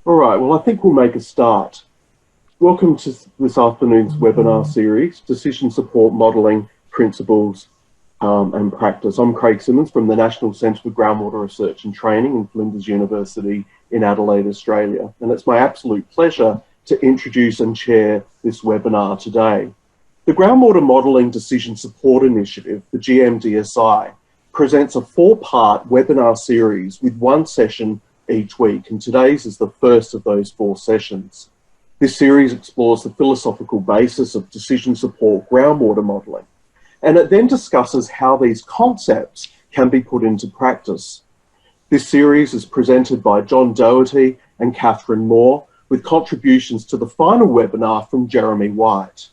All right, well, I think we'll make a start. Welcome to this afternoon's webinar series, Decision Support Modelling Principles and Practice. I'm Craig Simmons from the National Centre for Groundwater Research and Training in Flinders University in Adelaide, Australia. And it's my absolute pleasure to introduce and chair this webinar today. The Groundwater Modelling Decision Support Initiative, the GMDSI, presents a four-part webinar series with one session each week, and today's is the first of those 4 sessions. This series explores the philosophical basis of decision support groundwater modelling, and it then discusses how these concepts can be put into practice. This series is presented by John Doherty and Catherine Moore, with contributions to the final webinar from Jeremy White.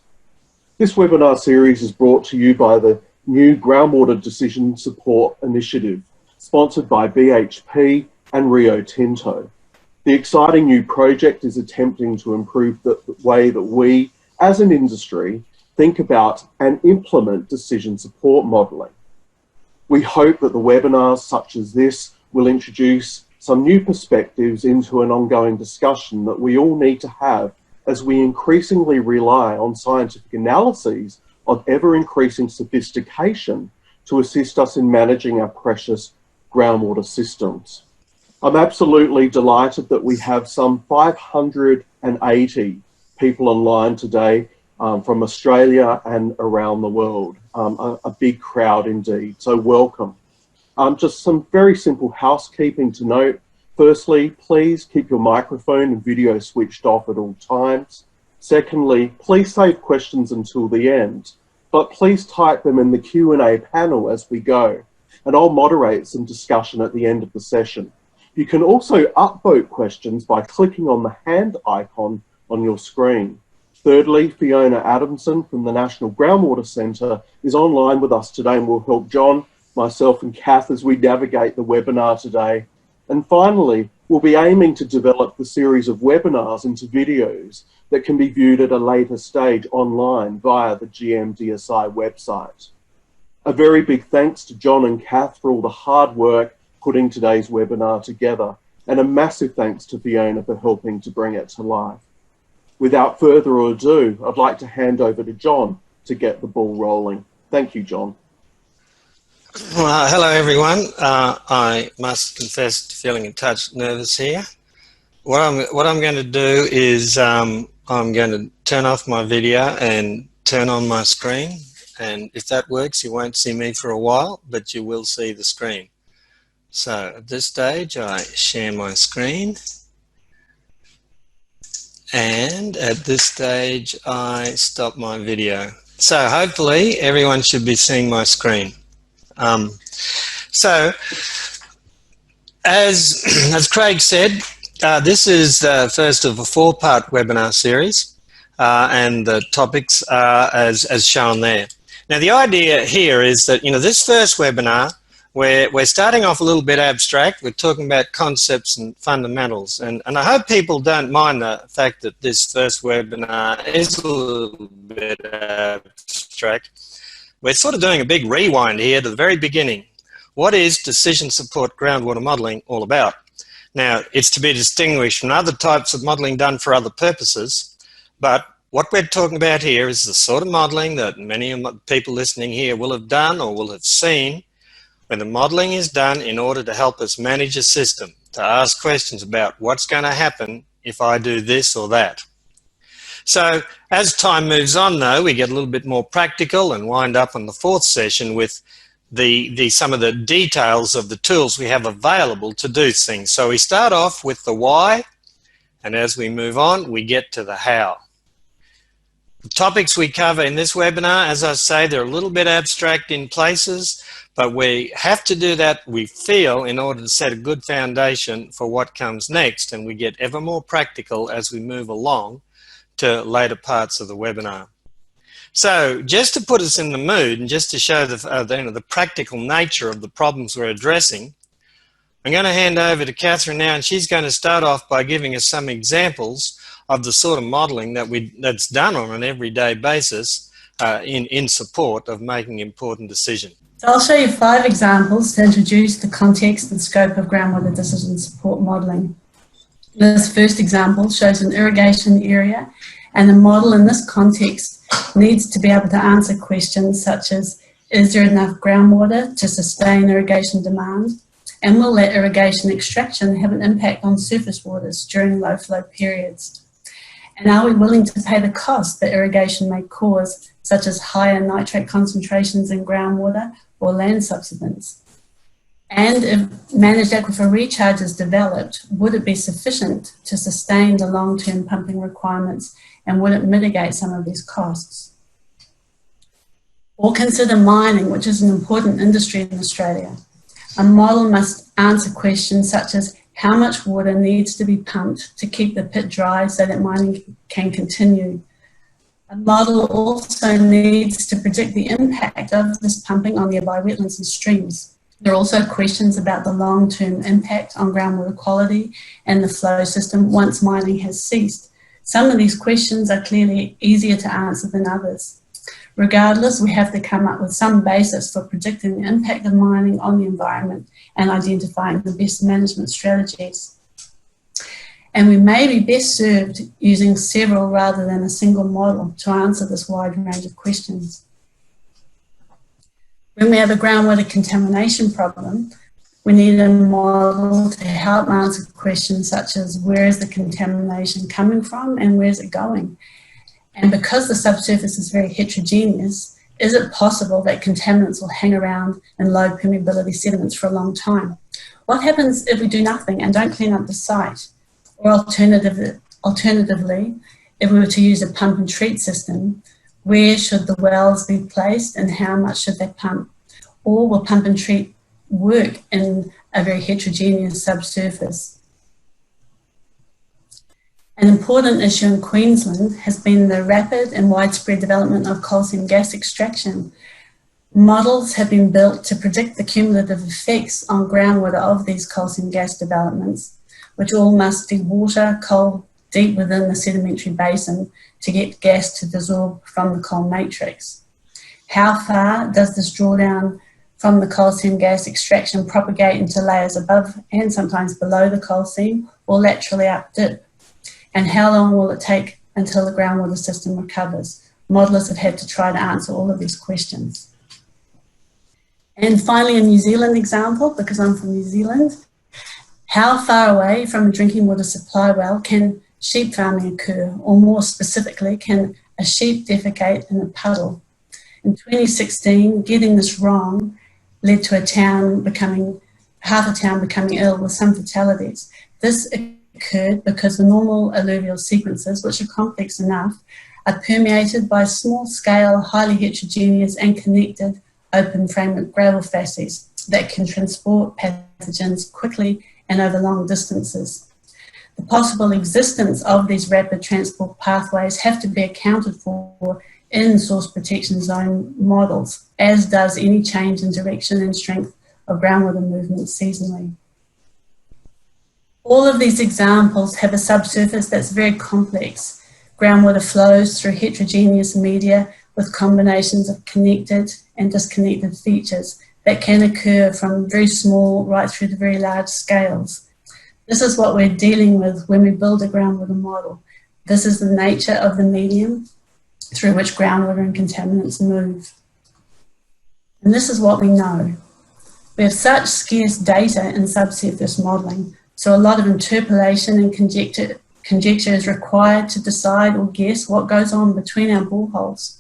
This webinar series is brought to you by the new Groundwater Decision Support Initiative, sponsored by BHP and Rio Tinto. The exciting new project is attempting to improve the way that we, as an industry, think about and implement decision support modelling. We hope that the webinars such as this will introduce some new perspectives into an ongoing discussion that we all need to have as we increasingly rely on scientific analyses of ever-increasing sophistication to assist us in managing our precious groundwater systems. I'm absolutely delighted that we have some 580 people online today from Australia and around the world, a big crowd indeed, so welcome. Just some very simple housekeeping to note. Firstly, please keep your microphone and video switched off at all times. Secondly, please save questions until the end, but please type them in the Q&A panel as we go, and I'll moderate some discussion at the end of the session. You can also upvote questions by clicking on the hand icon on your screen. Thirdly, Fiona Adamson from the National Groundwater Centre is online with us today and will help John, myself and Kath as we navigate the webinar today. And finally, we'll be aiming to develop the series of webinars into videos that can be viewed at a later stage online via the GMDSI website. A very big thanks to John and Kath for all the hard work putting today's webinar together, and a massive thanks to Fiona for helping to bring it to life. Without further ado, I'd like to hand over to John to get the ball rolling. Thank you, John. Well, hello everyone. I must confess to feeling a touch nervous here. What I'm going to do is I'm going to turn off my video and turn on my screen, and if that works, you won't see me for a while, but you will see the screen. So at this stage, I share my screen, and at this stage, I stop my video. So hopefully, everyone should be seeing my screen. So, as Craig said, this is the first of a 4-part webinar series, and the topics are as shown there. Now, the idea here is that, this first webinar, we're starting off a little bit abstract. We're talking about concepts and fundamentals, and I hope people don't mind the fact that this first webinar is a little bit abstract. We're sort of doing a big rewind here to the very beginning. What is decision support groundwater modelling all about? Now, it's to be distinguished from other types of modelling done for other purposes, but what we're talking about here is the sort of modelling that many of the people listening here will have done or will have seen, when the modelling is done in order to help us manage a system, to ask questions about what's going to happen if I do this or that. So as time moves on, though, we get a little bit more practical and wind up on the 4th session with some of the details of the tools we have available to do things. So we start off with the why, and as we move on, we get to the how. The topics we cover in this webinar, as I say, they're a little bit abstract in places, but we have to do that, we feel, in order to set a good foundation for what comes next, and we get ever more practical as we move along to later parts of the webinar. So just to put us in the mood and just to show the practical nature of the problems we're addressing, I'm going to hand over to Catherine now, and she's going to start off by giving us some examples of the sort of modelling that's done on an everyday basis in support of making important decisions. So I'll show you 5 examples to introduce the context and scope of groundwater decision support modelling. This first example shows an irrigation area, and the model in this context needs to be able to answer questions such as, is there enough groundwater to sustain irrigation demand? And will that irrigation extraction have an impact on surface waters during low flow periods? And are we willing to pay the cost that irrigation may cause, such as higher nitrate concentrations in groundwater or land subsidence? And if managed aquifer recharge is developed, would it be sufficient to sustain the long-term pumping requirements, and would it mitigate some of these costs? Or consider mining, which is an important industry in Australia. A model must answer questions such as how much water needs to be pumped to keep the pit dry so that mining can continue. A model also needs to predict the impact of this pumping on nearby wetlands and streams. There are also questions about the long-term impact on groundwater quality and the flow system once mining has ceased. Some of these questions are clearly easier to answer than others. Regardless, we have to come up with some basis for predicting the impact of mining on the environment and identifying the best management strategies. And we may be best served using several rather than a single model to answer this wide range of questions. When we have a groundwater contamination problem, we need a model to help answer questions such as where is the contamination coming from and where is it going? And because the subsurface is very heterogeneous, is it possible that contaminants will hang around in low permeability sediments for a long time? What happens if we do nothing and don't clean up the site? Or alternatively, if we were to use a pump and treat system, where should the wells be placed and how much should they pump? Or will pump and treat work in a very heterogeneous subsurface? An important issue in Queensland has been the rapid and widespread development of coal seam gas extraction. Models have been built to predict the cumulative effects on groundwater of these coal seam gas developments, which all must dewater coal deep within the sedimentary basin to get gas to dissolve from the coal matrix. How far does this drawdown from the coal seam gas extraction propagate into layers above and sometimes below the coal seam or laterally up dip? And how long will it take until the groundwater system recovers? Modellers have had to try to answer all of these questions. And finally, a New Zealand example, because I'm from New Zealand. How far away from a drinking water supply well can sheep farming occur? Or more specifically, can a sheep defecate in a puddle? In 2016, getting this wrong led to half a town becoming ill with some fatalities. This occurred because the normal alluvial sequences, which are complex enough, are permeated by small-scale, highly heterogeneous and connected open framework gravel facies that can transport pathogens quickly and over long distances. The possible existence of these rapid transport pathways have to be accounted for in source protection zone models, as does any change in direction and strength of groundwater movement seasonally. All of these examples have a subsurface that's very complex. Groundwater flows through heterogeneous media with combinations of connected and disconnected features that can occur from very small right through to very large scales. This is what we're dealing with when we build a groundwater model. This is the nature of the medium through which groundwater and contaminants move. And this is what we know. We have such scarce data in subsurface modelling, so a lot of interpolation and conjecture is required to decide or guess what goes on between our boreholes.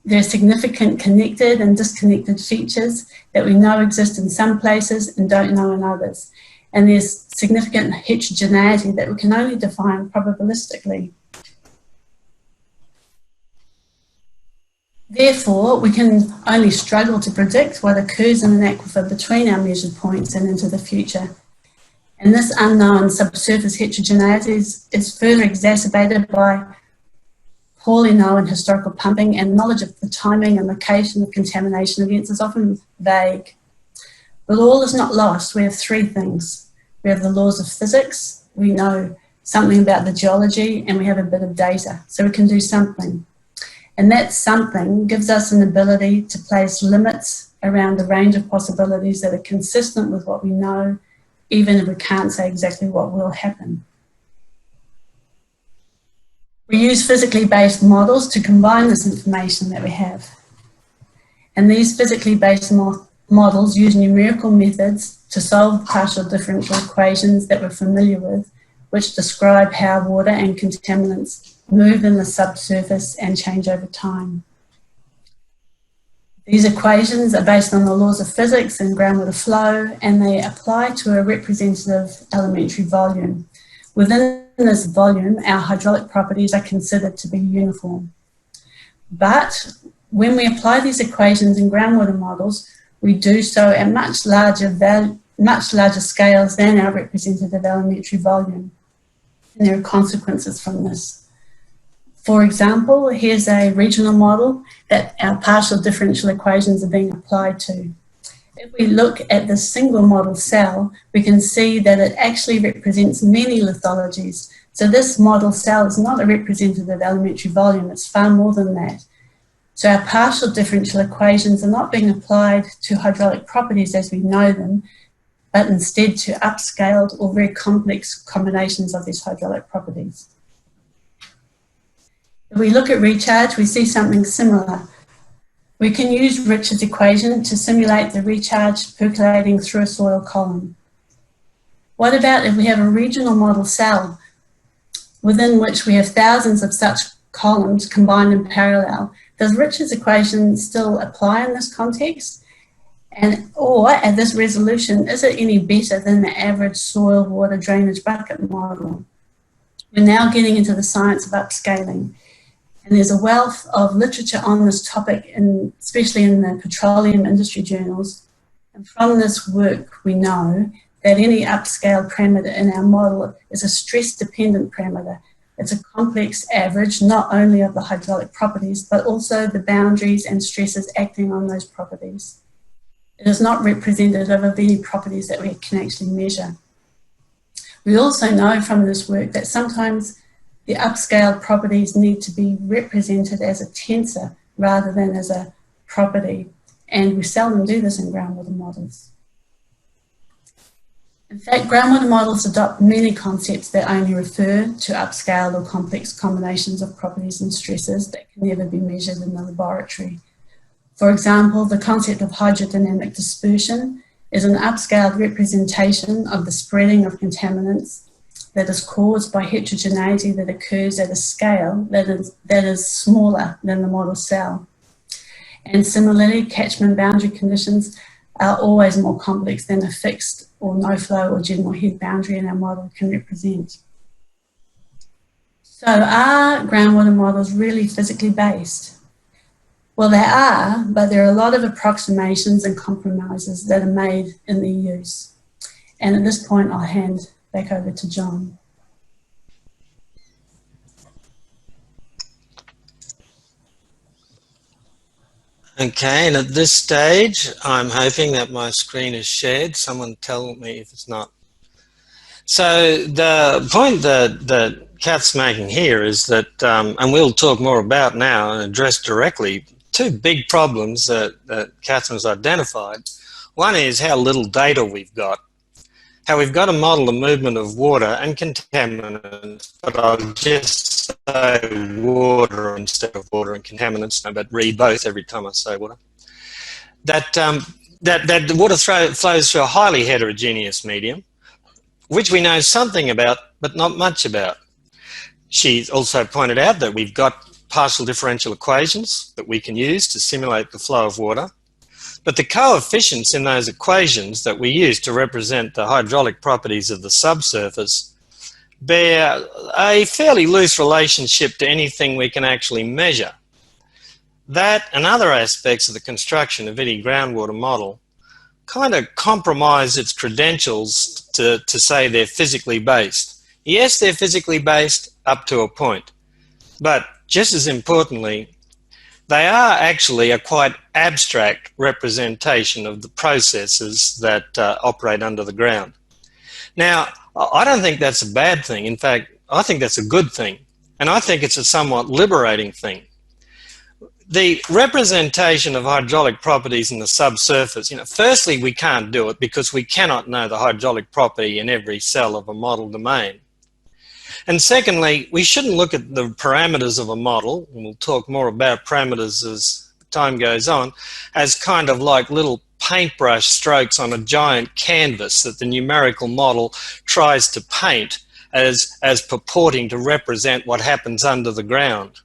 There are significant connected and disconnected features that we know exist in some places and don't know in others. And there's significant heterogeneity that we can only define probabilistically. Therefore, we can only struggle to predict what occurs in an aquifer between our measured points and into the future. And this unknown subsurface heterogeneity is further exacerbated by poorly known historical pumping, and knowledge of the timing and location of contamination events is often vague. But all is not lost. We have three things. We have the laws of physics, we know something about the geology, and we have a bit of data, so we can do something. And that something gives us an ability to place limits around the range of possibilities that are consistent with what we know even if we can't say exactly what will happen. We use physically based models to combine this information that we have. And these physically based models use numerical methods to solve partial differential equations that we're familiar with, which describe how water and contaminants move in the subsurface and change over time. These equations are based on the laws of physics and groundwater flow, and they apply to a representative elementary volume. Within this volume, our hydraulic properties are considered to be uniform. But when we apply these equations in groundwater models, we do so at much larger scales than our representative elementary volume. And there are consequences from this. For example, here's a regional model that our partial differential equations are being applied to. If we look at the single model cell, we can see that it actually represents many lithologies. So this model cell is not a representative elementary volume, it's far more than that. So our partial differential equations are not being applied to hydraulic properties as we know them, but instead to upscaled or very complex combinations of these hydraulic properties. If we look at recharge, we see something similar. We can use Richard's equation to simulate the recharge percolating through a soil column. What about if we have a regional model cell within which we have thousands of such columns combined in parallel? Does Richard's equation still apply in this context? Or at this resolution, is it any better than the average soil water drainage bucket model? We're now getting into the science of upscaling. And there's a wealth of literature on this topic, especially in the petroleum industry journals. And from this work, we know that any upscale parameter in our model is a stress-dependent parameter. It's a complex average, not only of the hydraulic properties, but also the boundaries and stresses acting on those properties. It is not representative of any properties that we can actually measure. We also know from this work that sometimes the upscaled properties need to be represented as a tensor rather than as a property, and we seldom do this in groundwater models. In fact, groundwater models adopt many concepts that only refer to upscaled or complex combinations of properties and stresses that can never be measured in the laboratory. For example, the concept of hydrodynamic dispersion is an upscaled representation of the spreading of contaminants that is caused by heterogeneity that occurs at a scale that is smaller than the model cell. And similarly, catchment boundary conditions are always more complex than a fixed or no flow or general head boundary in our model can represent. So are groundwater models really physically based? Well, they are, but there are a lot of approximations and compromises that are made in their use. And at this point, I'll hand back over to John. Okay, and at this stage, I'm hoping that my screen is shared. Someone tell me if it's not. So the point that Kath's making here is that, and we'll talk more about now and address directly, two big problems that Kath's identified. One is how little data we've got. How we've got to model the movement of water and contaminants, but I'll just say water instead of water and contaminants, but read both every time I say water. That the water flows through a highly heterogeneous medium, which we know something about, but not much about. She's also pointed out that we've got partial differential equations that we can use to simulate the flow of water. But the coefficients in those equations that we use to represent the hydraulic properties of the subsurface bear a fairly loose relationship to anything we can actually measure. That and other aspects of the construction of any groundwater model kind of compromise its credentials to say they're physically based. Yes, they're physically based up to a point, but just as importantly, they are actually a quite abstract representation of the processes that operate under the ground. Now, I don't think that's a bad thing. In fact, I think that's a good thing. And I think it's a somewhat liberating thing. the representation of hydraulic properties in the subsurface, firstly, we can't do it because we cannot know the hydraulic property in every cell of a model domain. And secondly, we shouldn't look at the parameters of a model, and we'll talk more about parameters as time goes on, as kind of like little paintbrush strokes on a giant canvas that the numerical model tries to paint as purporting to represent what happens under the ground.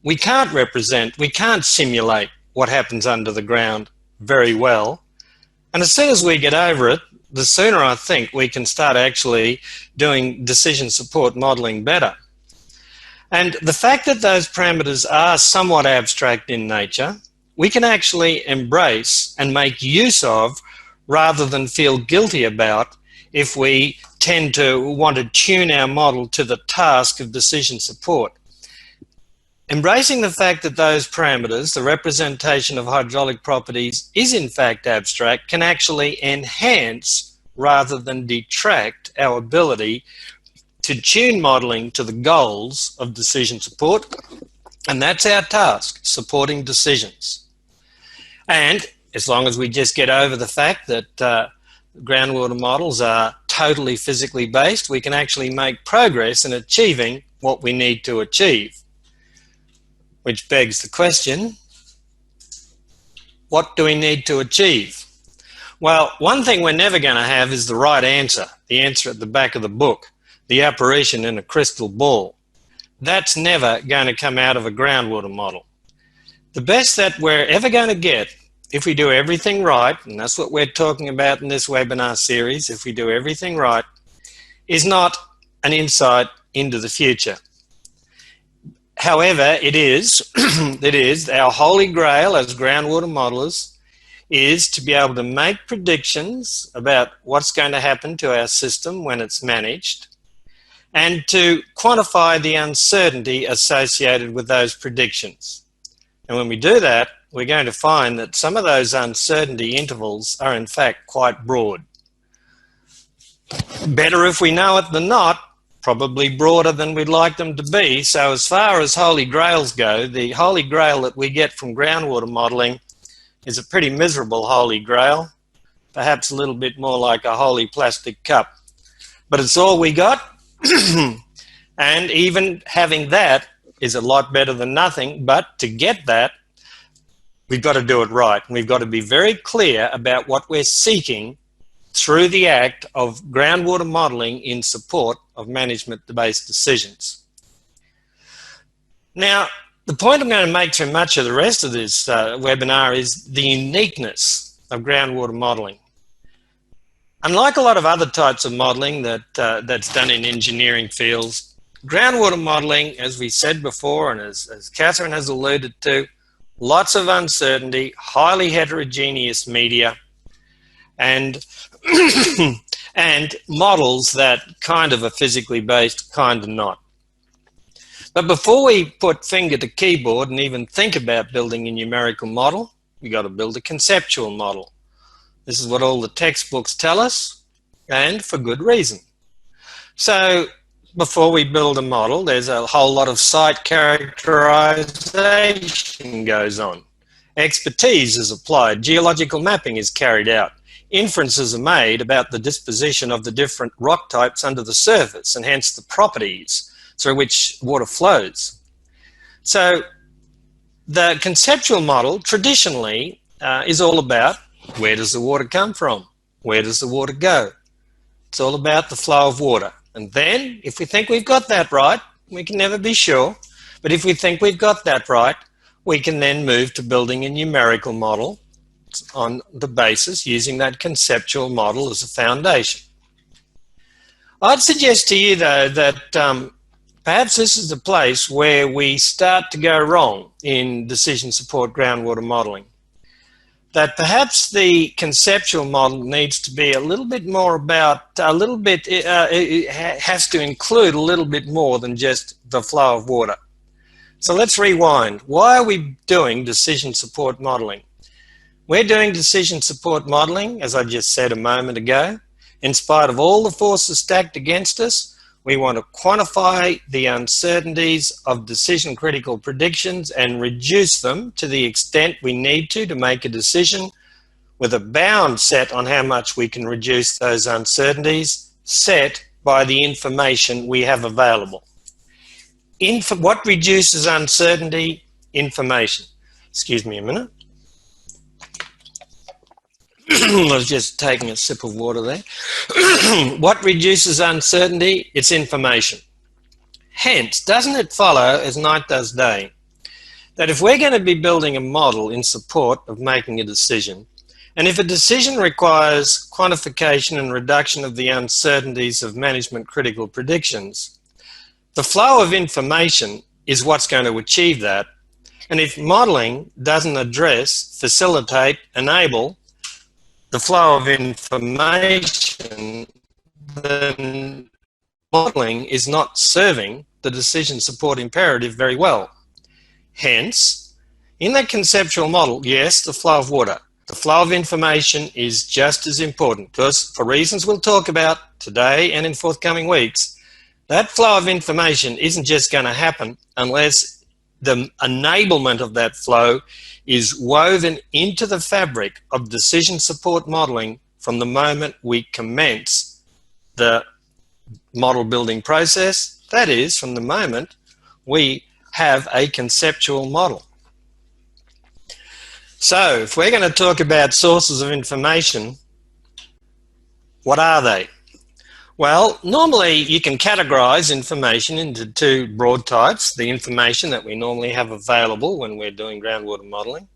We can't simulate what happens under the ground very well. And as soon as we get over it, the sooner I think we can start actually doing decision support modeling better. And the fact that those parameters are somewhat abstract in nature, we can actually embrace and make use of rather than feel guilty about if we tend to want to tune our model to the task of decision support. Embracing the fact that those parameters, the representation of hydraulic properties, is in fact abstract, can actually enhance rather than detract our ability to tune modeling to the goals of decision support. And that's our task, supporting decisions. And as long as we just get over the fact that groundwater models are totally physically based, we can actually make progress in achieving what we need to achieve. Which begs the question, what do we need to achieve? Well, one thing we're never going to have is the right answer, the answer at the back of the book, the apparition in a crystal ball. That's never going to come out of a groundwater model. The best that we're ever going to get, if we do everything right, and that's what we're talking about in this webinar series, if we do everything right, is not an insight into the future. However, it is our holy grail as groundwater modelers is to be able to make predictions about what's going to happen to our system when it's managed and to quantify the uncertainty associated with those predictions. And when we do that, we're going to find that some of those uncertainty intervals are in fact quite broad. Better if we know it than not. Probably broader than we'd like them to be. So as far as holy grails go, the holy grail that we get from groundwater modeling is a pretty miserable holy grail, perhaps a little bit more like a holy plastic cup. But it's all we got, and even having that is a lot better than nothing. But to get that, we've got to do it right, and we've got to be very clear about what we're seeking through the act of groundwater modeling in support of management-based decisions. Now, the point I'm going to make through much of the rest of this webinar is the uniqueness of groundwater modeling. Unlike a lot of other types of modeling that's done in engineering fields, groundwater modeling, as we said before and as Catherine has alluded to, lots of uncertainty, highly heterogeneous media, and and models that kind of are physically based, kind of not. But before we put finger to keyboard and even think about building a numerical model, we got to build a conceptual model. This is what all the textbooks tell us, and for good reason. So before we build a model, there's a whole lot of site characterization goes on. Expertise is applied, geological mapping is carried out. Inferences are made about the disposition of the different rock types under the surface and hence the properties through which water flows. So the conceptual model traditionally is all about where does the water come from? Where does the water go? It's all about the flow of water. And then if we think we've got that right, we can never be sure, but if we think we've got that right, we can then move to building a numerical model on the basis using that conceptual model as a foundation. I'd suggest to you though that perhaps this is the place where we start to go wrong in decision support groundwater modeling. That perhaps the conceptual model needs to be a little bit more about, it has to include a little bit more than just the flow of water. So let's rewind. Why are we doing decision support modeling? We're doing decision support modeling, as I just said a moment ago, in spite of all the forces stacked against us, We want to quantify the uncertainties of decision critical predictions and reduce them to the extent we need to make a decision, with a bound set on how much we can reduce those uncertainties, set by the information we have available. What reduces uncertainty? Information. Excuse me a minute. I was just taking a sip of water there. What reduces uncertainty? It's information. Hence, doesn't it follow, as night does day, that if we're going to be building a model in support of making a decision, and if a decision requires quantification and reduction of the uncertainties of management critical predictions, the flow of information is what's going to achieve that. And if modeling doesn't address, facilitate, enable the flow of information, then modeling is not serving the decision support imperative very well. Hence, in that conceptual model, yes, the flow of water, the flow of information is just as important, because for reasons we'll talk about today and in forthcoming weeks, that flow of information isn't just going to happen unless the enablement of that flow is woven into the fabric of decision support modeling from the moment we commence the model building process. That is, from the moment we have a conceptual model. So, if we're going to talk about sources of information, what are they? Well, normally you can categorize information into two broad types. The information that we normally have available when we're doing groundwater modeling.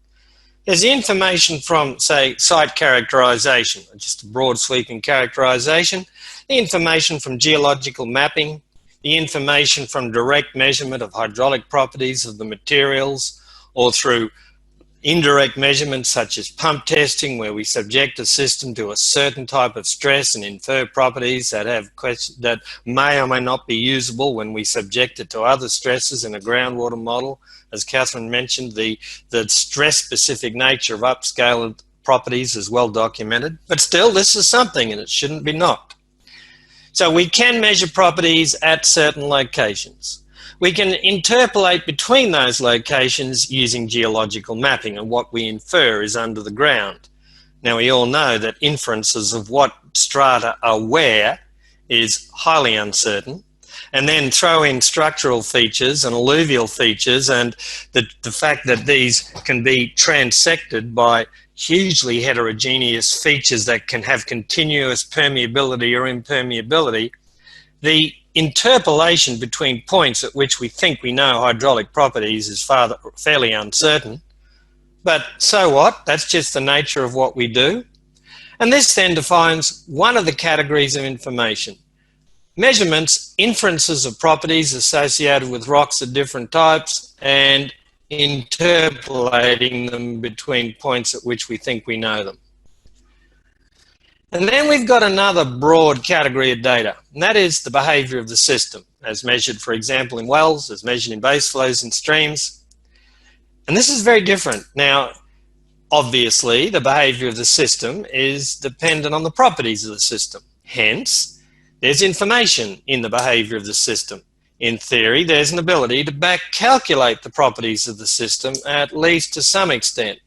There's the information from, say, site characterization, just a broad sweeping characterization. The information from geological mapping. The information from direct measurement of hydraulic properties of the materials, or through indirect measurements such as pump testing, where we subject a system to a certain type of stress and infer properties that may or may not be usable when we subject it to other stresses in a groundwater model. As Catherine mentioned, the stress-specific nature of upscaled properties is well documented. But still, this is something, and it shouldn't be knocked. So we can measure properties at certain locations. We can interpolate between those locations using geological mapping, and what we infer is under the ground. Now, we all know that inferences of what strata are where is highly uncertain, and then throw in structural features and alluvial features, and the fact that these can be transected by hugely heterogeneous features that can have continuous permeability or impermeability. The interpolation between points at which we think we know hydraulic properties is fairly uncertain. But so what? That's just the nature of what we do. And this then defines one of the categories of information. Measurements, inferences of properties associated with rocks of different types, and interpolating them between points at which we think we know them. And then we've got another broad category of data, and that is the behaviour of the system, as measured, for example, in wells, as measured in base flows in streams. And this is very different. Now, obviously, the behaviour of the system is dependent on the properties of the system. Hence, there's information in the behaviour of the system. In theory, there's an ability to back calculate the properties of the system, at least to some extent.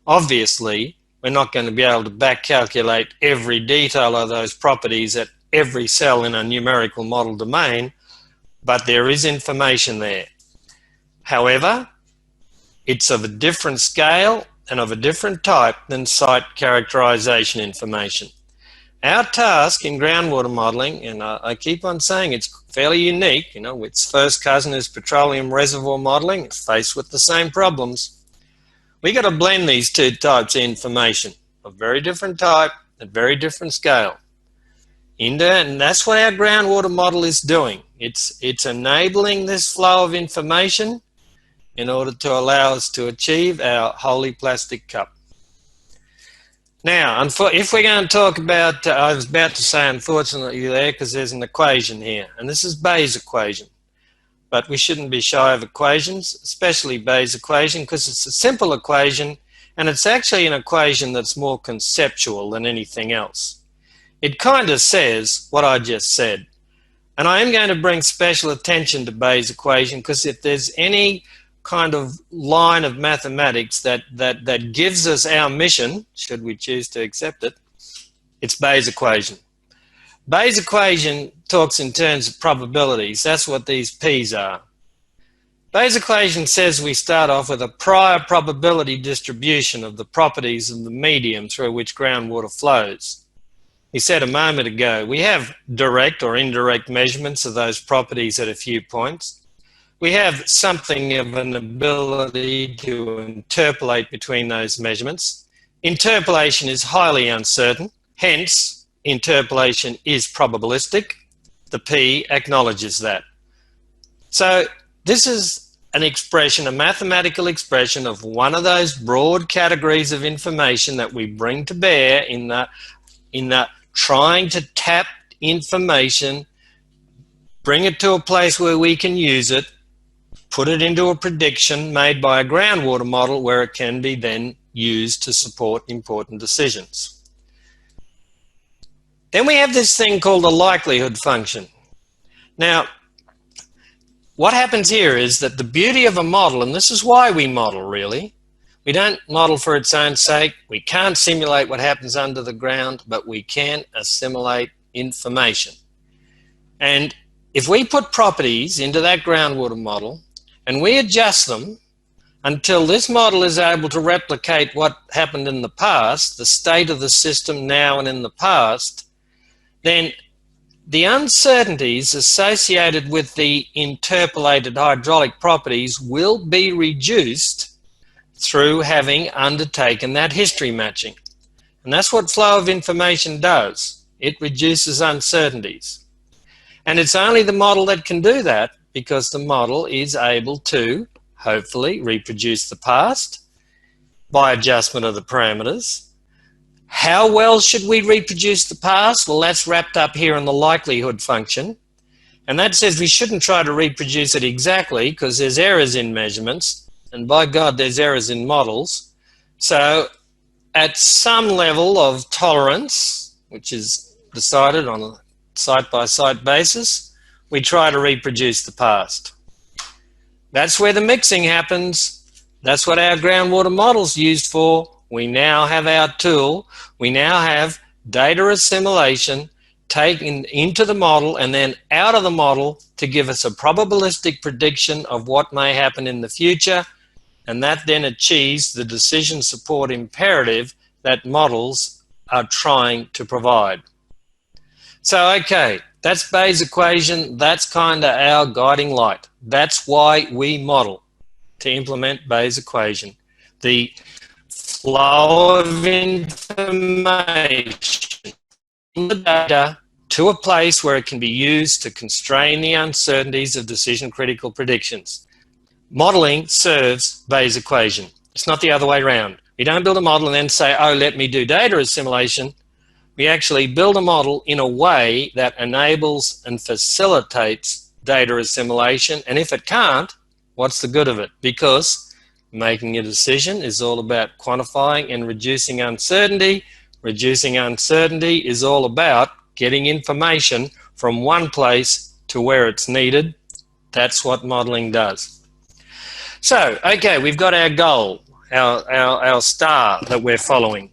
Obviously, we're not going to be able to back calculate every detail of those properties at every cell in a numerical model domain, but there is information there. However, it's of a different scale and of a different type than site characterization information. Our task in groundwater modeling, and I keep on saying it's fairly unique, its first cousin is petroleum reservoir modeling, it's faced with the same problems. We got to blend these two types of information, of very different type, at very different scale. And that's what our groundwater model is doing. It's enabling this flow of information in order to allow us to achieve our holy plastic cup. Now, if we're going to talk about, I was about to say unfortunately there because there's an equation here, and this is Bayes' equation. But we shouldn't be shy of equations, especially Bayes' equation, because it's a simple equation, and it's actually an equation that's more conceptual than anything else. It kind of says what I just said. And I am going to bring special attention to Bayes' equation, because if there's any kind of line of mathematics that gives us our mission, should we choose to accept it, it's Bayes' equation. Bayes' equation talks in terms of probabilities. That's what these P's are. Bayes' equation says we start off with a prior probability distribution of the properties of the medium through which groundwater flows. We said a moment ago, we have direct or indirect measurements of those properties at a few points. We have something of an ability to interpolate between those measurements. Interpolation is highly uncertain, hence interpolation is probabilistic. The P acknowledges that. So this is an expression, a mathematical expression of one of those broad categories of information that we bring to bear in the trying to tap information, bring it to a place where we can use it, put it into a prediction made by a groundwater model where it can be then used to support important decisions. Then we have this thing called the likelihood function. Now, what happens here is that the beauty of a model, and this is why we model really, we don't model for its own sake. We can't simulate what happens under the ground, but we can assimilate information. And if we put properties into that groundwater model and we adjust them until this model is able to replicate what happened in the past, the state of the system now and in the past, then the uncertainties associated with the interpolated hydraulic properties will be reduced through having undertaken that history matching. And that's what flow of information does. It reduces uncertainties. And it's only the model that can do that, because the model is able to, hopefully, reproduce the past by adjustment of the parameters. How well should we reproduce the past? Well, that's wrapped up here in the likelihood function. And that says we shouldn't try to reproduce it exactly, because there's errors in measurements. And by God, there's errors in models. So at some level of tolerance, which is decided on a site-by-site basis, we try to reproduce the past. That's where the mixing happens. That's what our groundwater model's used for. We now have our tool. We now have data assimilation taken into the model and then out of the model to give us a probabilistic prediction of what may happen in the future. And that then achieves the decision support imperative that models are trying to provide. So, okay, that's Bayes' equation. That's kind of our guiding light. That's why we model, to implement Bayes' equation. The flow of information in the data to a place where it can be used to constrain the uncertainties of decision-critical predictions. Modeling serves Bayes' equation. It's not the other way around. We don't build a model and then say, oh, let me do data assimilation. We actually build a model in a way that enables and facilitates data assimilation. And if it can't, what's the good of it? Because making a decision is all about quantifying and reducing uncertainty. Reducing uncertainty is all about getting information from one place to where it's needed. That's what modeling does. So, okay, we've got our goal, our star that we're following,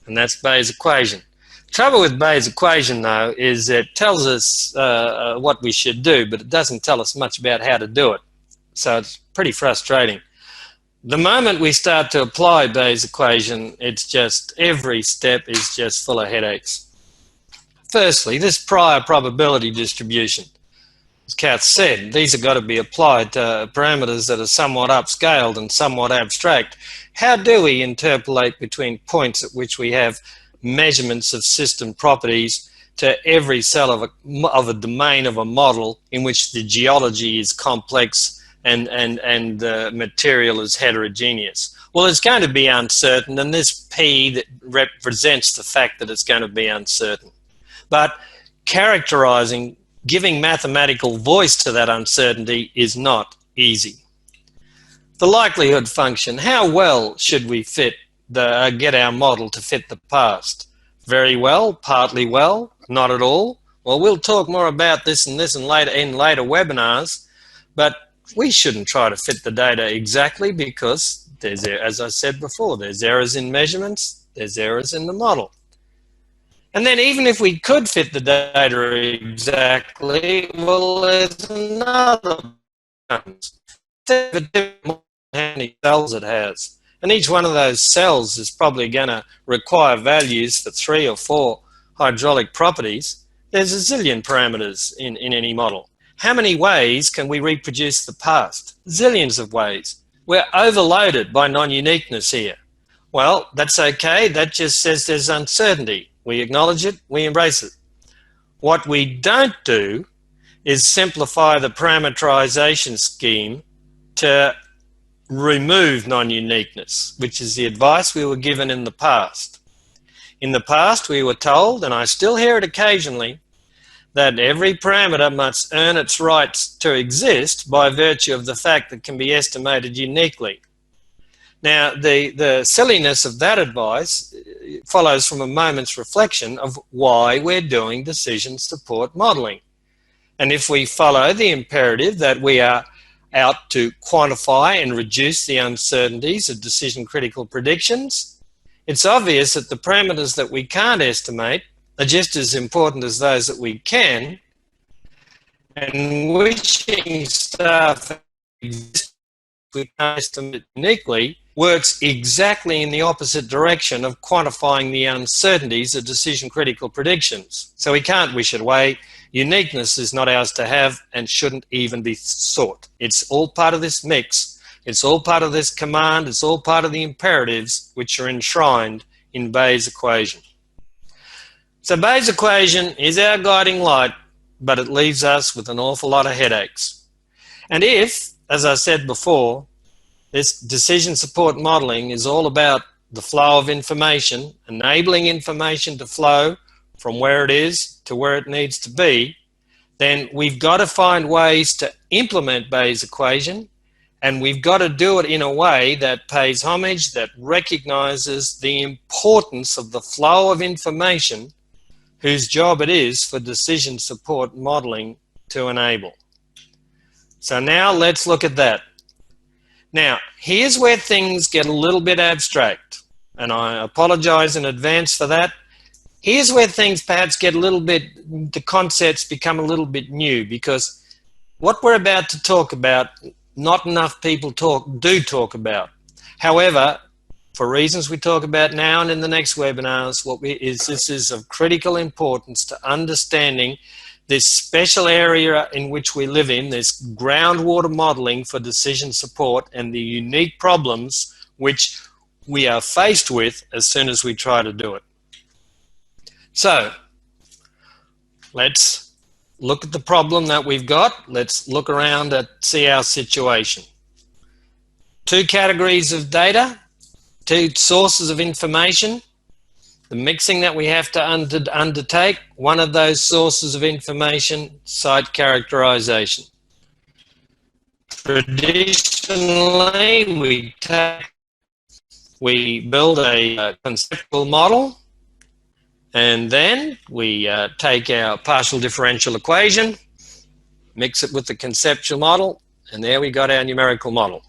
and that's Bayes' equation. The trouble with Bayes' equation, though, is it tells us what we should do, but it doesn't tell us much about how to do it. So it's pretty frustrating. The moment we start to apply Bayes' equation, it's just, every step is just full of headaches. Firstly, this prior probability distribution. As Kath said, these have got to be applied to parameters that are somewhat upscaled and somewhat abstract. How do we interpolate between points at which we have measurements of system properties to every cell of a domain of a model in which the geology is complex and the material is heterogeneous? Well, it's going to be uncertain, and this P that represents the fact that it's going to be uncertain. But characterizing, giving mathematical voice to that uncertainty is not easy. The likelihood function, how well should we get our model to fit the past? Very well, partly well, not at all. Well, we'll talk more about this and this in later webinars, but we shouldn't try to fit the data exactly because there's, as I said before, there's errors in measurements, there's errors in the model. And then even if we could fit the data exactly, well, there's another how many cells it has. And each one of those cells is probably going to require values for 3 or 4 hydraulic properties. There's a zillion parameters in any model. How many ways can we reproduce the past? Zillions of ways. We're overloaded by non-uniqueness here. Well, that's okay. That just says there's uncertainty. We acknowledge it, we embrace it. What we don't do is simplify the parameterization scheme to remove non-uniqueness, which is the advice we were given in the past. In the past, we were told, and I still hear it occasionally, that every parameter must earn its rights to exist by virtue of the fact that it can be estimated uniquely. Now, the silliness of that advice follows from a moment's reflection of why we're doing decision support modeling. And if we follow the imperative that we are out to quantify and reduce the uncertainties of decision-critical predictions, it's obvious that the parameters that we can't estimate are just as important as those that we can, and wishing stuff exists we can't estimate uniquely works exactly in the opposite direction of quantifying the uncertainties of decision-critical predictions. So we can't wish it away. Uniqueness is not ours to have and shouldn't even be sought. It's all part of this mix. It's all part of this command. It's all part of the imperatives which are enshrined in Bayes' equation. So Bayes' equation is our guiding light, but it leaves us with an awful lot of headaches. And if, as I said before, this decision support modeling is all about the flow of information, enabling information to flow from where it is to where it needs to be, then we've got to find ways to implement Bayes' equation, and we've got to do it in a way that pays homage, that recognizes the importance of the flow of information whose job it is for decision support modeling to enable. So now let's look at that. Now, here's where things get a little bit abstract, and I apologize in advance for that. Here's where things perhaps get a little bit, the concepts become a little bit new, because what we're about to talk about, not enough people do talk about. However, for reasons we talk about now and in the next webinars, this is of critical importance to understanding this special area in which we live in, this groundwater modeling for decision support and the unique problems which we are faced with as soon as we try to do it. So, let's look at the problem that we've got. Let's look around at see our situation. 2 categories of data, 2 sources of information, the mixing that we have to undertake. One of those sources of information, site characterization. Traditionally, we build a conceptual model, and then we take our partial differential equation, mix it with the conceptual model, and there we got our numerical model.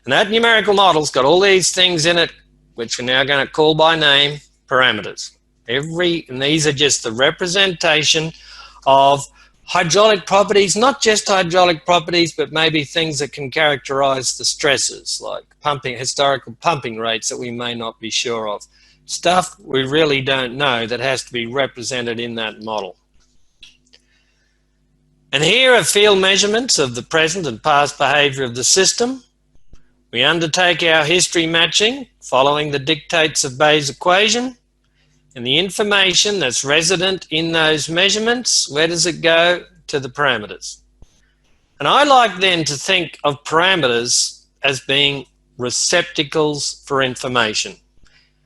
And that numerical model's got all these things in it, which we're now going to call by name parameters. And these are just the representation of hydraulic properties, not just hydraulic properties, but maybe things that can characterize the stresses, like historical pumping rates that we may not be sure of. Stuff we really don't know that has to be represented in that model. And here are field measurements of the present and past behavior of the system. We undertake our history matching following the dictates of Bayes' equation, and the information that's resident in those measurements, where does it go? To the parameters. And I like then to think of parameters as being receptacles for information.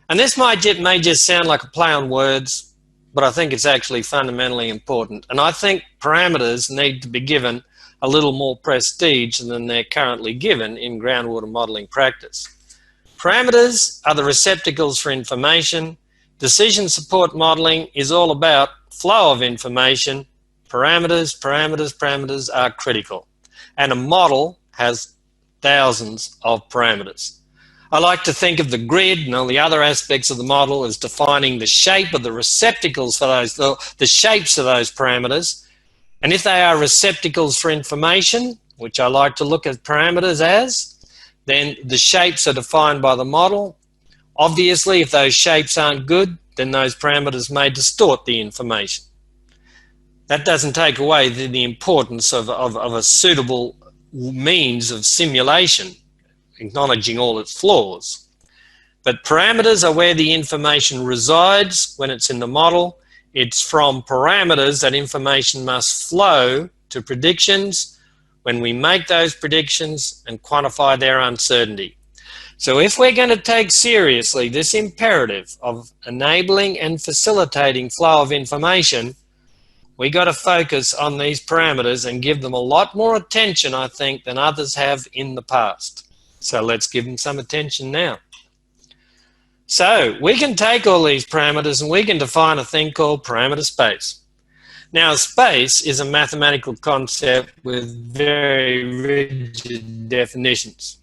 And this may just sound like a play on words, but I think it's actually fundamentally important. And I think parameters need to be given a little more prestige than they're currently given in groundwater modeling practice. Parameters are the receptacles for information. Decision support modeling is all about flow of information, parameters, parameters, parameters are critical. And a model has thousands of parameters. I like to think of the grid and all the other aspects of the model as defining the shape of the receptacles for those, the shapes of those parameters. And if they are receptacles for information, which I like to look at parameters as, then the shapes are defined by the model. Obviously, if those shapes aren't good, then those parameters may distort the information. That doesn't take away the importance of a suitable means of simulation, acknowledging all its flaws. But parameters are where the information resides when it's in the model. It's from parameters that information must flow to predictions when we make those predictions and quantify their uncertainty. So if we're going to take seriously this imperative of enabling and facilitating flow of information, we got to focus on these parameters and give them a lot more attention, I think, than others have in the past. So let's give them some attention now. So we can take all these parameters and we can define a thing called parameter space. Now, space is a mathematical concept with very rigid definitions.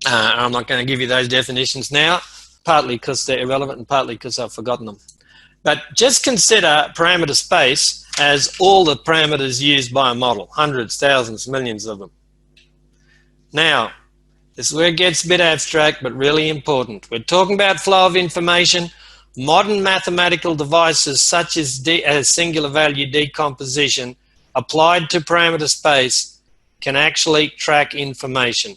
I'm not going to give you those definitions now, partly because they're irrelevant and partly because I've forgotten them. But just consider parameter space as all the parameters used by a model, hundreds, thousands, millions of them. Now, this is where it gets a bit abstract, but really important. We're talking about flow of information. Modern mathematical devices such as singular value decomposition applied to parameter space can actually track information.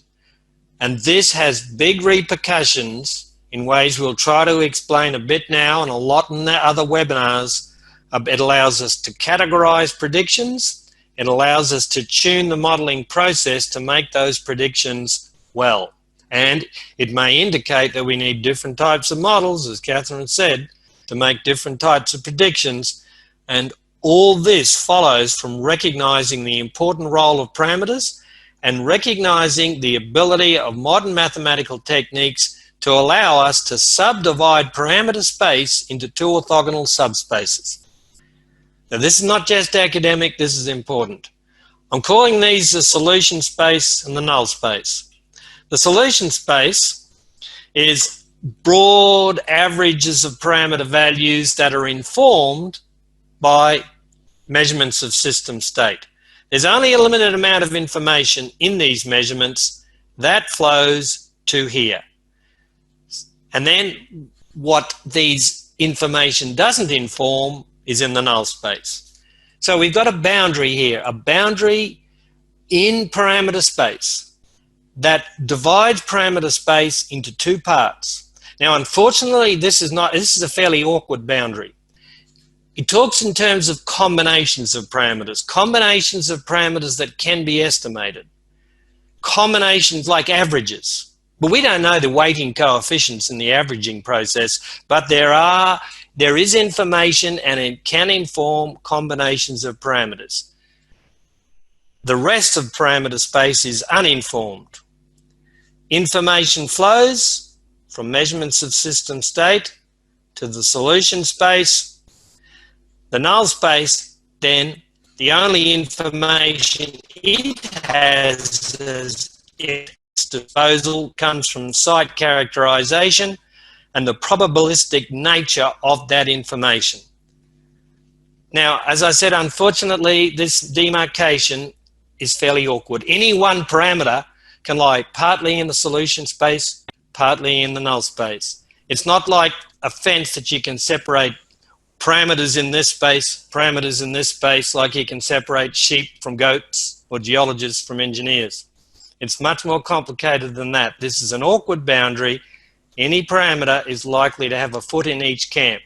And this has big repercussions in ways we'll try to explain a bit now and a lot in the other webinars. It allows us to categorize predictions. It allows us to tune the modeling process to make those predictions well. And it may indicate that we need different types of models, as Catherine said, to make different types of predictions. And all this follows from recognizing the important role of parameters and recognizing the ability of modern mathematical techniques to allow us to subdivide parameter space into two orthogonal subspaces. Now, this is not just academic, this is important. I'm calling these the solution space and the null space. The solution space is broad averages of parameter values that are informed by measurements of system state. There's only a limited amount of information in these measurements that flows to here. And then what these information doesn't inform is in the null space. So we've got a boundary here, a boundary in parameter space that divides parameter space into two parts. Now, unfortunately, this is a fairly awkward boundary. It talks in terms of combinations of parameters that can be estimated, combinations like averages. But we don't know the weighting coefficients in the averaging process, but there is information and it can inform combinations of parameters. The rest of parameter space is uninformed. Information flows from measurements of system state to the solution space. The null space, then, the only information it has at its disposal comes from site characterization and the probabilistic nature of that information. Now, as I said, unfortunately, this demarcation is fairly awkward. Any one parameter can lie partly in the solution space, partly in the null space. It's not like a fence that you can separate parameters in this space, parameters in this space, like you can separate sheep from goats or geologists from engineers. It's much more complicated than that. This is an awkward boundary. Any parameter is likely to have a foot in each camp.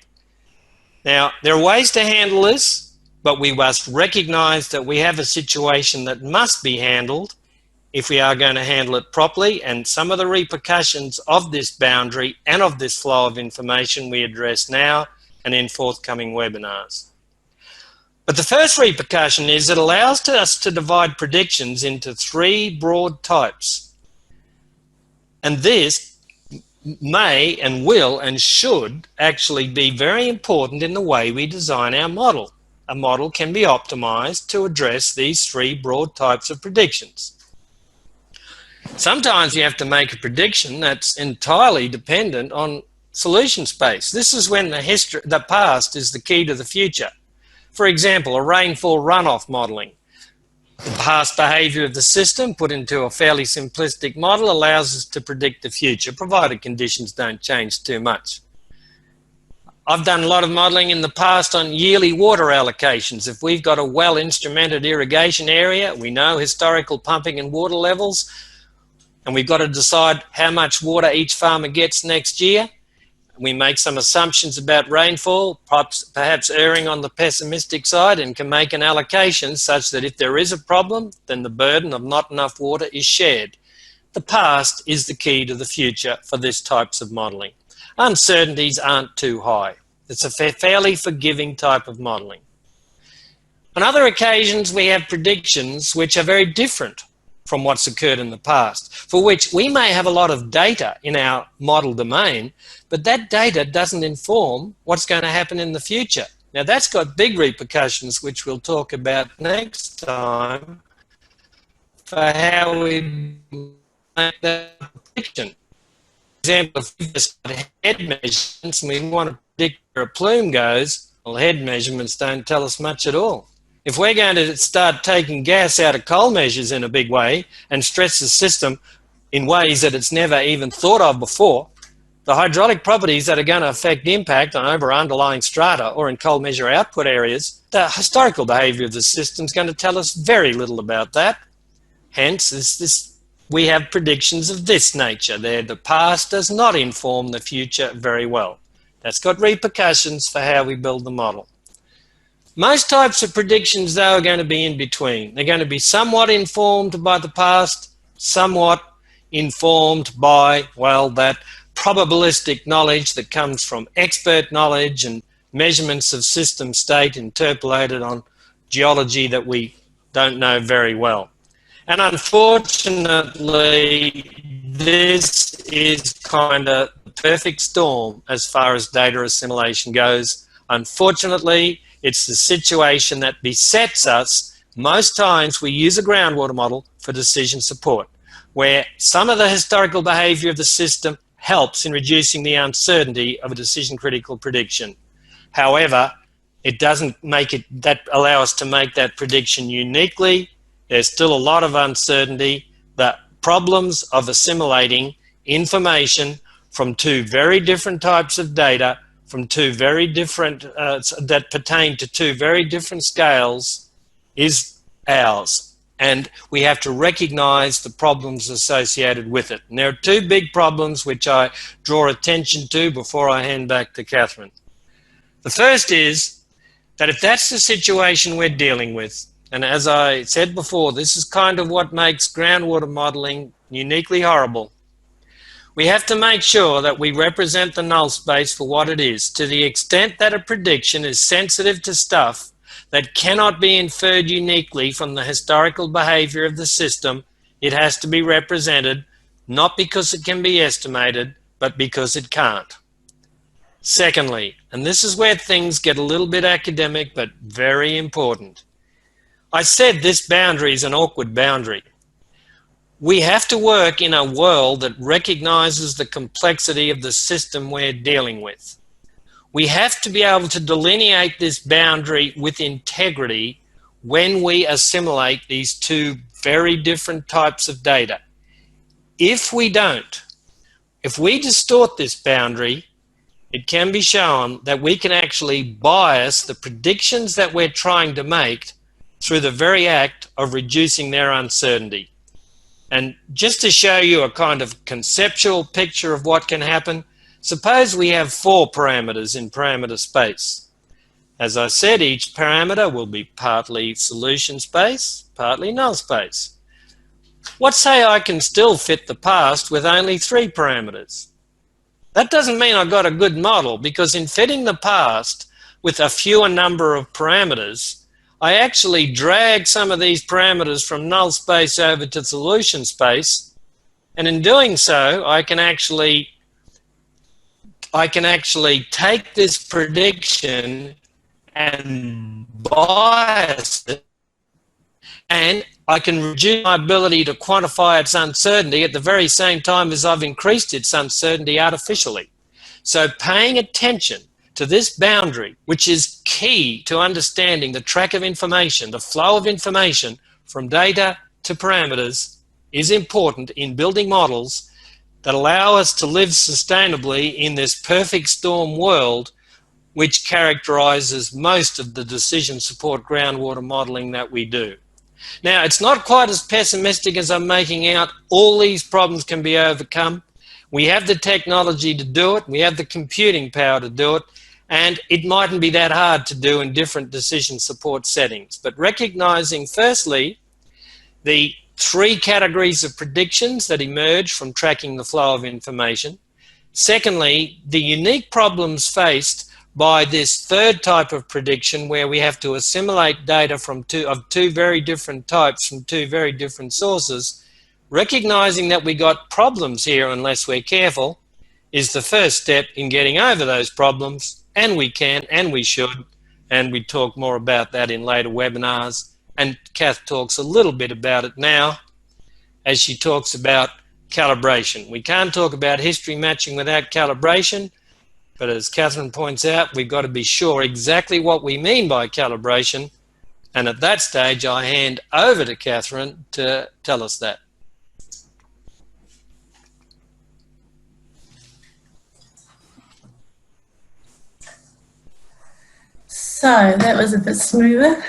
Now, there are ways to handle this, but we must recognize that we have a situation that must be handled if we are going to handle it properly, and some of the repercussions of this boundary and of this flow of information we address now and in forthcoming webinars. But the first repercussion is it allows us to divide predictions into three broad types. And this may and will and should actually be very important in the way we design our model. a model can be optimized to address these three broad types of predictions. Sometimes you have to make a prediction that's entirely dependent on solution space. This is when the past is the key to the future. For example, a rainfall runoff modeling. The past behavior of the system put into a fairly simplistic model allows us to predict the future, provided conditions don't change too much. I've done a lot of modelling in the past on yearly water allocations. If we've got a well-instrumented irrigation area, we know historical pumping and water levels, and we've got to decide how much water each farmer gets next year. We make some assumptions about rainfall, perhaps erring on the pessimistic side, and can make an allocation such that if there is a problem, then the burden of not enough water is shared. The past is the key to the future for this types of modelling. Uncertainties aren't too high. It's a fairly forgiving type of modelling. On other occasions, we have predictions which are very different from what's occurred in the past, for which we may have a lot of data in our model domain, but that data doesn't inform what's going to happen in the future. Now, that's got big repercussions, which we'll talk about next time, for how we make that prediction. For example, if we've just got head measurements and we want to predict where a plume goes, well, head measurements don't tell us much at all. If we're going to start taking gas out of coal measures in a big way and stress the system in ways that it's never even thought of before, the hydraulic properties that are going to affect impact on over underlying strata or in coal measure output areas, the historical behaviour of the system is going to tell us very little about that. Hence, we have predictions of this nature. The past does not inform the future very well. That's got repercussions for how we build the model. Most types of predictions, though, are going to be in between. They're going to be somewhat informed by the past, somewhat informed by, well, that probabilistic knowledge that comes from expert knowledge and measurements of system state interpolated on geology that we don't know very well. And unfortunately, this is kind of the perfect storm as far as data assimilation goes. Unfortunately, it's the situation that besets us. Most times we use a groundwater model for decision support, where some of the historical behaviour of the system helps in reducing the uncertainty of a decision-critical prediction. However, it doesn't allow us to make that prediction uniquely. There's still a lot of uncertainty. The problems of assimilating information from two very different types of data, from two very different, that pertain to two very different scales, is ours. And we have to recognise the problems associated with it. And there are two big problems which I draw attention to before I hand back to Catherine. The first is that if that's the situation we're dealing with, and as I said before, this is kind of what makes groundwater modelling uniquely horrible. We have to make sure that we represent the null space for what it is, to the extent that a prediction is sensitive to stuff that cannot be inferred uniquely from the historical behaviour of the system. It has to be represented, not because it can be estimated, but because it can't. Secondly, and this is where things get a little bit academic, but very important. I said this boundary is an awkward boundary. We have to work in a world that recognises the complexity of the system we're dealing with. We have to be able to delineate this boundary with integrity when we assimilate these two very different types of data. If we don't, if we distort this boundary, it can be shown that we can actually bias the predictions that we're trying to make through the very act of reducing their uncertainty. And just to show you a kind of conceptual picture of what can happen, suppose we have 4 parameters in parameter space. As I said, each parameter will be partly solution space, partly null space. Let's say I can still fit the past with only 3 parameters. That doesn't mean I've got a good model, because in fitting the past with a fewer number of parameters, I actually drag some of these parameters from null space over to solution space, and in doing so, I can actually take this prediction and bias it, and I can reduce my ability to quantify its uncertainty at the very same time as I've increased its uncertainty artificially. So paying attention to this boundary, which is key to understanding the track of information, the flow of information from data to parameters, is important in building models that allow us to live sustainably in this perfect storm world which characterizes most of the decision support groundwater modeling that we do. Now, it's not quite as pessimistic as I'm making out. All these problems can be overcome. We have the technology to do it. We have the computing power to do it. And it mightn't be that hard to do in different decision support settings. But recognizing, firstly, the 3 categories of predictions that emerge from tracking the flow of information. Secondly, the unique problems faced by this 3rd type of prediction, where we have to assimilate data from two very different types from 2 very different sources. Recognizing that we got problems here unless we're careful is the first step in getting over those problems, and we can and we should, and we talk more about that in later webinars. And Kath talks a little bit about it now as she talks about calibration. We can't talk about history matching without calibration, but as Catherine points out, we've got to be sure exactly what we mean by calibration. And at that stage, I hand over to Catherine to tell us that. So that was a bit smoother,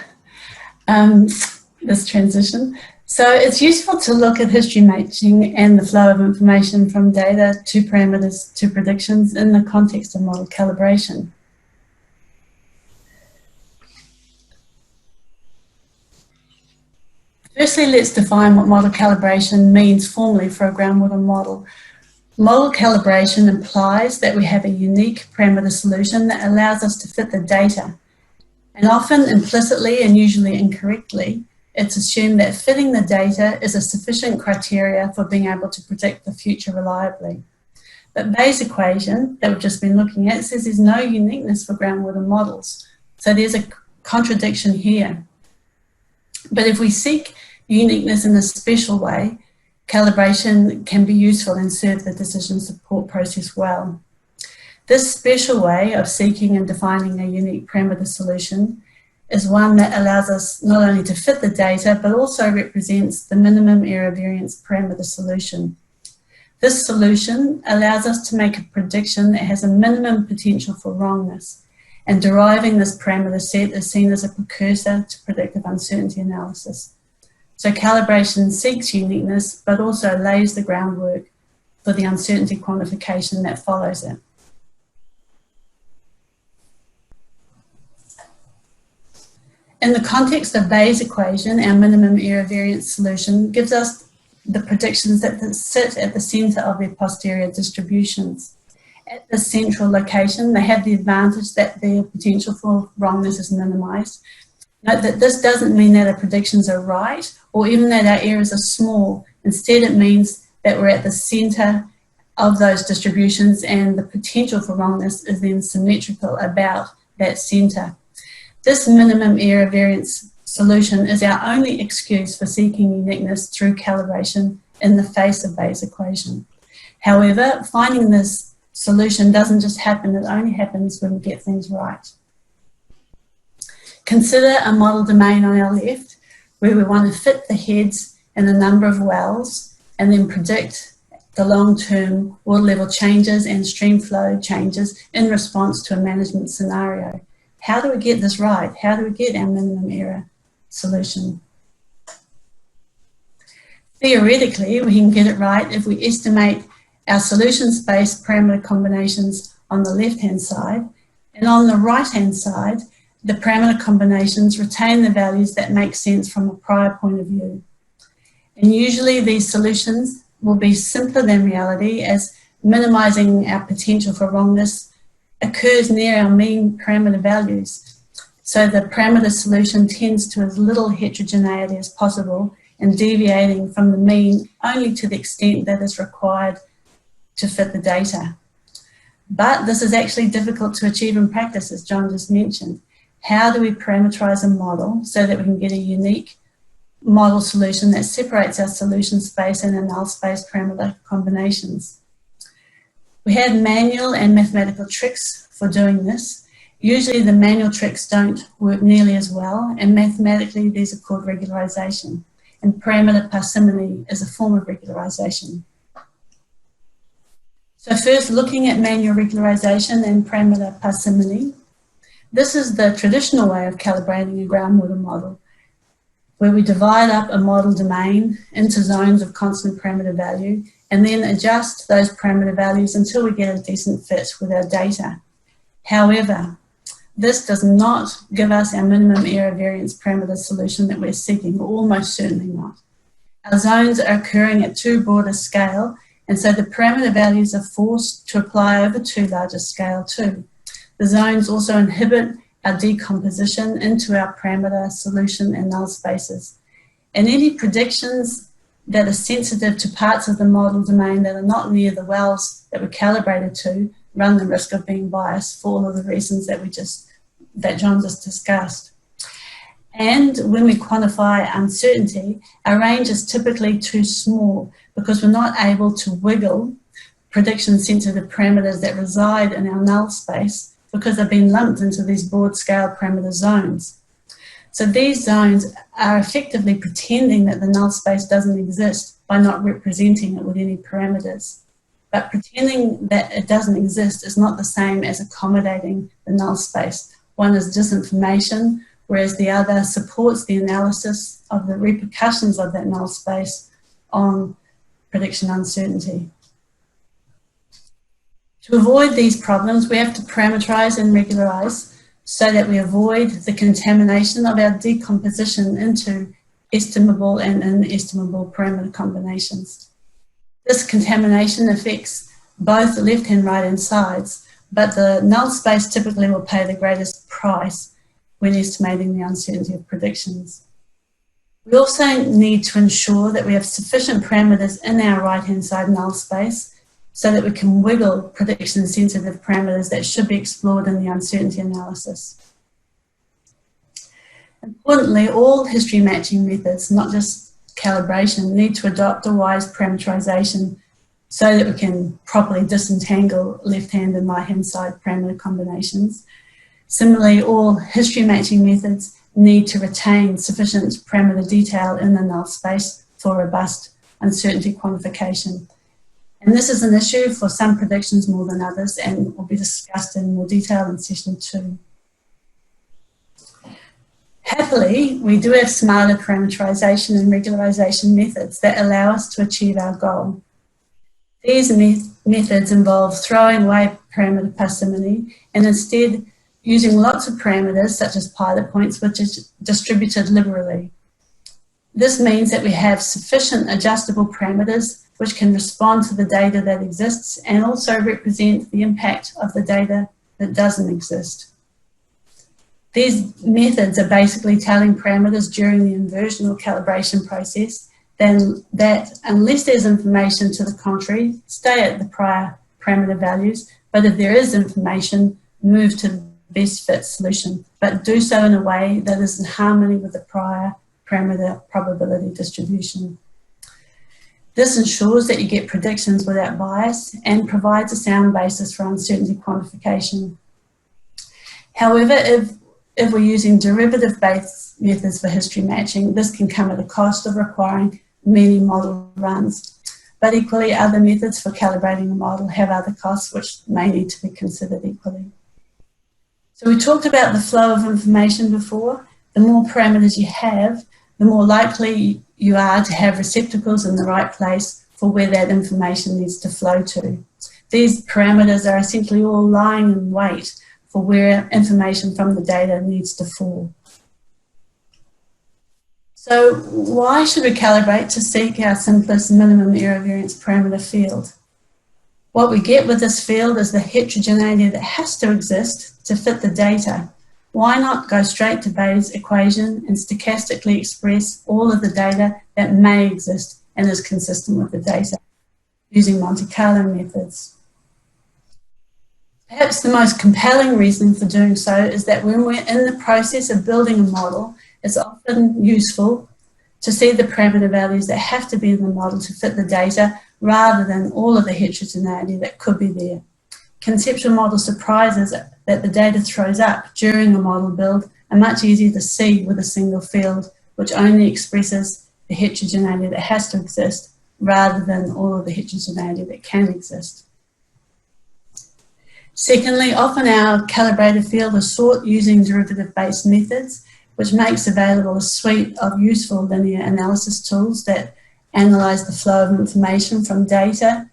this transition. So it's useful to look at history matching and the flow of information from data to parameters to predictions in the context of model calibration. Firstly, let's define what model calibration means formally for a groundwater model. Model calibration implies that we have a unique parameter solution that allows us to fit the data. And often implicitly and usually incorrectly, it's assumed that fitting the data is a sufficient criteria for being able to predict the future reliably. But Bayes' equation that we've just been looking at says there's no uniqueness for groundwater models. So there's a contradiction here. But if we seek uniqueness in a special way, calibration can be useful and serve the decision support process well. This special way of seeking and defining a unique parameter solution is one that allows us not only to fit the data, but also represents the minimum error variance parameter solution. This solution allows us to make a prediction that has a minimum potential for wrongness, and deriving this parameter set is seen as a precursor to predictive uncertainty analysis. So calibration seeks uniqueness, but also lays the groundwork for the uncertainty quantification that follows it. In the context of Bayes' equation, our minimum error variance solution gives us the predictions that sit at the centre of their posterior distributions. At the central location, they have the advantage that their potential for wrongness is minimised. Note that this doesn't mean that our predictions are right or even that our errors are small. Instead, it means that we're at the centre of those distributions and the potential for wrongness is then symmetrical about that centre. This minimum error variance solution is our only excuse for seeking uniqueness through calibration in the face of Bayes' equation. However, finding this solution doesn't just happen, it only happens when we get things right. Consider a model domain on our left where we want to fit the heads and the number of wells and then predict the long-term water level changes and stream flow changes in response to a management scenario. How do we get this right? How do we get our minimum error solution? Theoretically, we can get it right if we estimate our solution space parameter combinations on the left-hand side, and on the right-hand side, the parameter combinations retain the values that make sense from a prior point of view. And usually these solutions will be simpler than reality, as minimizing our potential for wrongness occurs near our mean parameter values. So the parameter solution tends to as little heterogeneity as possible and deviating from the mean only to the extent that is required to fit the data. But this is actually difficult to achieve in practice, as John just mentioned. how do we parameterize a model so that we can get a unique model solution that separates our solution space and our null space parameter combinations. We have manual and mathematical tricks for doing this. Usually the manual tricks don't work nearly as well, and mathematically these are called regularization, and parameter parsimony is a form of regularization. So first, looking at manual regularization and parameter parsimony, this is the traditional way of calibrating a groundwater model, where we divide up a model domain into zones of constant parameter value and then adjust those parameter values until we get a decent fit with our data. However, this does not give us our minimum error variance parameter solution that we're seeking, or almost certainly not. Our zones are occurring at too broad a scale, and so the parameter values are forced to apply over too large a scale too. The zones also inhibit our decomposition into our parameter solution and null spaces. And any predictions that are sensitive to parts of the model domain that are not near the wells that were calibrated to run the risk of being biased for all of the reasons that John just discussed. And when we quantify uncertainty, our range is typically too small because we're not able to wiggle prediction-sensitive parameters that reside in our null space because they've been lumped into these broad-scale parameter zones. So these zones are effectively pretending that the null space doesn't exist by not representing it with any parameters. But pretending that it doesn't exist is not the same as accommodating the null space. One is disinformation, whereas the other supports the analysis of the repercussions of that null space on prediction uncertainty. To avoid these problems, we have to parameterize and regularize so that we avoid the contamination of our decomposition into estimable and inestimable parameter combinations. This contamination affects both the left and right hand sides, but the null space typically will pay the greatest price when estimating the uncertainty of predictions. We also need to ensure that we have sufficient parameters in our right-hand side null space so that we can wiggle prediction-sensitive parameters that should be explored in the uncertainty analysis. Importantly, all history matching methods, not just calibration, need to adopt a wise parameterization so that we can properly disentangle left-hand and right-hand side parameter combinations. Similarly, all history matching methods need to retain sufficient parameter detail in the null space for robust uncertainty quantification. And this is an issue for some predictions more than others and will be discussed in more detail in session 2. Happily, we do have smarter parameterization and regularization methods that allow us to achieve our goal. These methods involve throwing away parameter parsimony and instead using lots of parameters such as pilot points, which is distributed liberally. This means that we have sufficient adjustable parameters which can respond to the data that exists and also represent the impact of the data that doesn't exist. These methods are basically telling parameters during the inversion or calibration process then that unless there's information to the contrary, stay at the prior parameter values, but if there is information, move to the best fit solution, but do so in a way that is in harmony with the prior parameter probability distribution. This ensures that you get predictions without bias and provides a sound basis for uncertainty quantification. However, if we're using derivative-based methods for history matching, this can come at a cost of requiring many model runs. But equally, other methods for calibrating a model have other costs which may need to be considered equally. So we talked about the flow of information before. The more parameters you have, the more likely you are to have receptacles in the right place for where that information needs to flow to. These parameters are essentially all lying in wait for where information from the data needs to fall. So why should we calibrate to seek our simplest minimum error variance parameter field? What we get with this field is the heterogeneity that has to exist to fit the data. Why not go straight to Bayes' equation and stochastically express all of the data that may exist and is consistent with the data using Monte Carlo methods? Perhaps the most compelling reason for doing so is that when we're in the process of building a model, it's often useful to see the parameter values that have to be in the model to fit the data rather than all of the heterogeneity that could be there. Conceptual model surprises that the data throws up during a model build are much easier to see with a single field, which only expresses the heterogeneity that has to exist rather than all of the heterogeneity that can exist. Secondly, often our calibrated field is sought using derivative-based methods, which makes available a suite of useful linear analysis tools that analyze the flow of information from data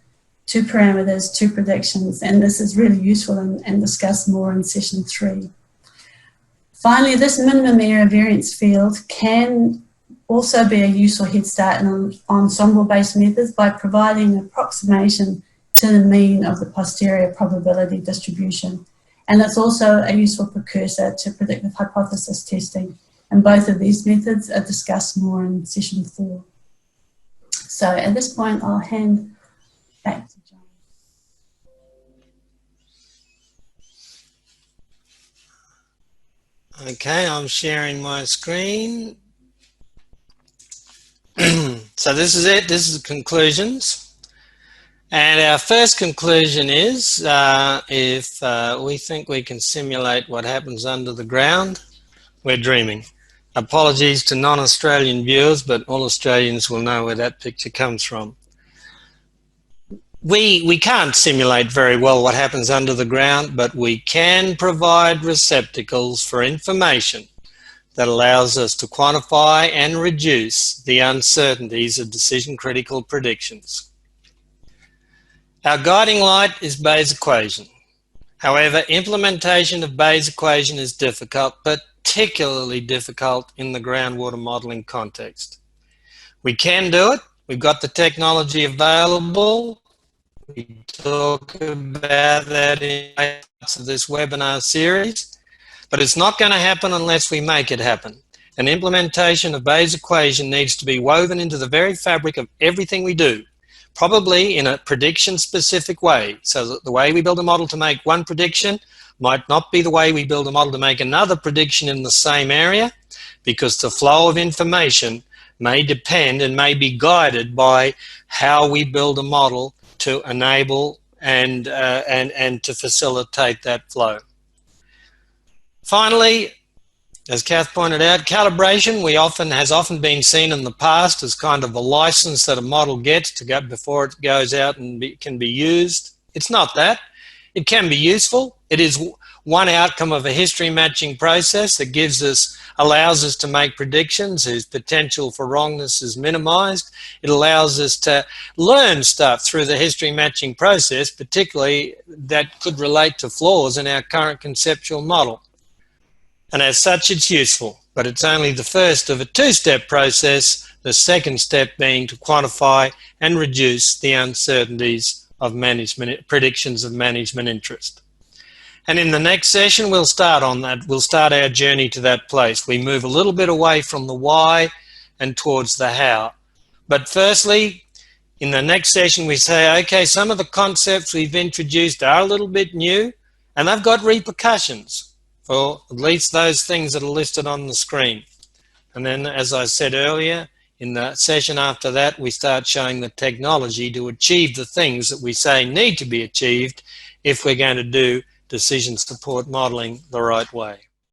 to parameters to predictions, and this is really useful and discussed more in session 3. Finally, this minimum error variance field can also be a useful head start in ensemble-based methods by providing an approximation to the mean of the posterior probability distribution. And it's also a useful precursor to predictive hypothesis testing. And both of these methods are discussed more in session 4. So at this point, I'll hand back to John. Okay, I'm sharing my screen. So this is it. This is the conclusions. And our first conclusion is if we think we can simulate what happens under the ground, we're dreaming. Apologies to non-Australian viewers, but all Australians will know where that picture comes from. We can't simulate very well what happens under the ground, but we can provide receptacles for information that allows us to quantify and reduce the uncertainties of decision-critical predictions. Our guiding light is Bayes' equation. However, implementation of Bayes' equation is difficult, particularly difficult in the groundwater modelling context. We can do it. We've got the technology available. We talk about that in parts of this webinar series, but it's not going to happen unless we make it happen. An implementation of Bayes' equation needs to be woven into the very fabric of everything we do, probably in a prediction-specific way, so that the way we build a model to make one prediction might not be the way we build a model to make another prediction in the same area, because the flow of information may depend and may be guided by how we build a model to enable and to facilitate that flow. Finally, as Kath pointed out, calibration has often been seen in the past as kind of a license that a model gets to go before it goes out and can be used. It's not that. It can be useful. It is one outcome of a history matching process that allows us to make predictions whose potential for wrongness is minimized. It allows us to learn stuff through the history matching process, particularly that could relate to flaws in our current conceptual model. And as such, it's useful, but it's only the first of a two-step process, the second step being to quantify and reduce the uncertainties of predictions of management interest. And in the next session, we'll start on that. We'll start our journey to that place. We move a little bit away from the why and towards the how. But firstly, in the next session, we say, okay, some of the concepts we've introduced are a little bit new, and they've got repercussions for at least those things that are listed on the screen. And then, as I said earlier, in the session after that, we start showing the technology to achieve the things that we say need to be achieved if we're going to do decision support modelling the right way.